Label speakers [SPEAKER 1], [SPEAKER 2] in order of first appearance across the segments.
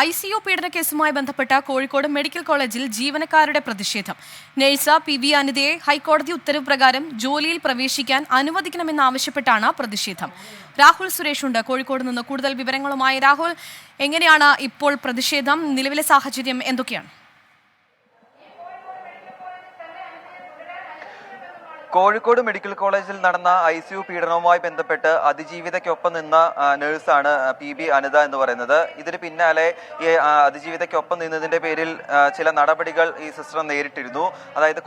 [SPEAKER 1] ICU പീഡന കേസുമായി ബന്ധപ്പെട്ട കോഴിക്കോട് മെഡിക്കൽ കോളേജിൽ ജീവനക്കാരുടെ പ്രതിഷേധം. നഴ്സ് PV അനിതയെ ഹൈക്കോടതി ഉത്തരവ് പ്രകാരം ജോലിയിൽ പ്രവേശിക്കാൻ അനുവദിക്കണമെന്നാവശ്യപ്പെട്ടാണ് പ്രതിഷേധം. രാഹുൽ സുരേഷ് ഉണ്ട് കോഴിക്കോട് നിന്ന് കൂടുതൽ വിവരങ്ങളുമായി. രാഹുൽ, എങ്ങനെയാണ് ഇപ്പോൾ പ്രതിഷേധം? നിലവിലെ സാഹചര്യം എന്തൊക്കെയാണ്?
[SPEAKER 2] കോഴിക്കോട് മെഡിക്കൽ കോളേജിൽ നടന്ന ICU പീഡനവുമായി ബന്ധപ്പെട്ട് അതിജീവിതയ്ക്കൊപ്പം നിന്ന നഴ്സാണ് PB അനിത എന്ന് പറയുന്നത്. ഇതിന് പിന്നാലെ ഈ അതിജീവിതയ്ക്കൊപ്പം നിന്നതിന്റെ പേരിൽ ചില നടപടികൾ ഈ സിസ്റ്റർ നേരിട്ടിരുന്നു. അതായത്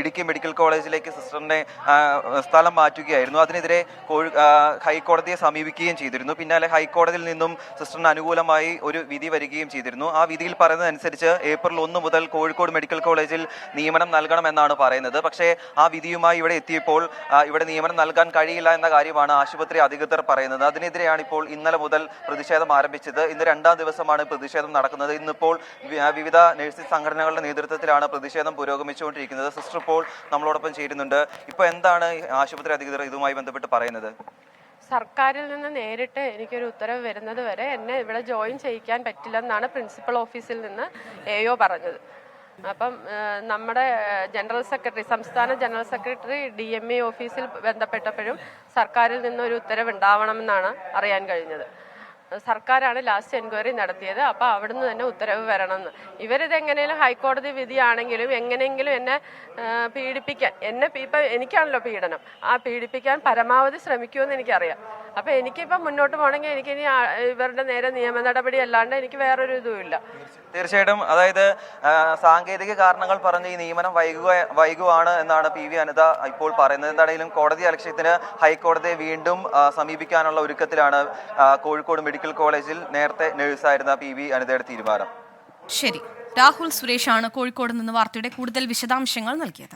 [SPEAKER 2] ഇടുക്കി മെഡിക്കൽ കോളേജിലേക്ക് സിസ്റ്ററിനെ സ്ഥലം മാറ്റുകയായിരുന്നു. അതിനെതിരെ ഹൈക്കോടതിയെ സമീപിക്കുകയും ചെയ്തിരുന്നു. പിന്നാലെ ഹൈക്കോടതിയിൽ നിന്നും സിസ്റ്ററിന് അനുകൂലമായി ഒരു വിധി വരികയും ചെയ്തിരുന്നു. ആ വിധിയിൽ പറയുന്നതനുസരിച്ച് ഏപ്രിൽ 1 മുതൽ കോഴിക്കോട് മെഡിക്കൽ കോളേജിൽ നിയമനം നൽകണമെന്നാണ് പറയുന്നത്. പക്ഷേ ആ വിധിയുമായി ഇവിടെ എത്തിയപ്പോൾ ഇവിടെ നിയമനം നൽകാൻ കഴിയില്ല എന്ന കാര്യമാണ് ആശുപത്രി അധികൃതർ പറയുന്നത്. അതിനെതിരെയാണ് ഇപ്പോൾ ഇന്നലെ മുതൽ പ്രതിഷേധം ആരംഭിച്ചത്. ഇന്ന് 2ാം ദിവസമാണ് പ്രതിഷേധം നടക്കുന്നത്. ഇന്നിപ്പോൾ വിവിധ നഴ്സിംഗ് സംഘടനകളുടെ നേതൃത്വത്തിലാണ് പ്രതിഷേധം പുരോഗമിച്ചുകൊണ്ടിരിക്കുന്നത്. സിസ്റ്റർ ഇപ്പോൾ നമ്മളോടൊപ്പം ചേരുന്നുണ്ട്. ഇപ്പോൾ എന്താണ് ആശുപത്രി അധികൃതർ ഇതുമായി ബന്ധപ്പെട്ട് പറയുന്നത്?
[SPEAKER 3] സർക്കാരിൽ നിന്ന് നേരിട്ട് എനിക്കൊരു ഉത്തരവ് വരുന്നത് വരെ എന്നെ ഇവിടെ ജോയിൻ ചെയ്യിക്കാൻ പറ്റില്ലെന്നാണ് പ്രിൻസിപ്പൽ ഓഫീസിൽ നിന്ന് AO പറഞ്ഞത്. അപ്പം നമ്മുടെ സംസ്ഥാന ജനറൽ സെക്രട്ടറി DME ഓഫീസിൽ ബന്ധപ്പെട്ടപ്പോഴും സർക്കാരിൽ നിന്നൊരു ഉത്തരവ് ഉണ്ടാവണമെന്നാണ് അറിയാൻ കഴിഞ്ഞത്. സർക്കാരാണ് ലാസ്റ്റ് എൻക്വയറി നടത്തിയത്. അപ്പോൾ അവിടുന്ന് തന്നെ ഉത്തരവ് വരണമെന്ന്. ഇവരിതെങ്ങനെയും ഹൈക്കോടതി വിധിയാണെങ്കിലും എങ്ങനെയെങ്കിലും എന്നെ പീഡിപ്പിക്കാൻ ഇപ്പം എനിക്കാണല്ലോ പീഡനം, ആ പീഡിപ്പിക്കാൻ പരമാവധി ശ്രമിക്കുമെന്ന് എനിക്കറിയാം. അപ്പോൾ എനിക്കിപ്പം മുന്നോട്ട് പോകണമെങ്കിൽ എനിക്കിനി ഇവരുടെ നേരെ നിയമ നടപടി അല്ലാണ്ട് എനിക്ക് വേറൊരു ഇതുമില്ല.
[SPEAKER 2] തീർച്ചയായിട്ടും, അതായത് സാങ്കേതിക കാരണങ്ങൾ പറഞ്ഞ് ഈ നിയമനം വൈകുവാണ് എന്നാണ് PV അനിത ഇപ്പോൾ പറയുന്നത്. എന്താണെങ്കിലും കോടതി അലക്ഷ്യത്തിന് ഹൈക്കോടതിയെ വീണ്ടും സമീപിക്കാനുള്ള ഒരുക്കത്തിലാണ് കോഴിക്കോട് മെഡിക്കൽ കോളേജിൽ നേരത്തെ നഴ്സായിരുന്ന PV അനിതയുടെ തീരുമാനം.
[SPEAKER 1] ശരി, രാഹുൽ സുരേഷാണ് കോഴിക്കോട് നിന്ന് വാർത്തയുടെ കൂടുതൽ വിശദാംശങ്ങൾ നൽകിയത്.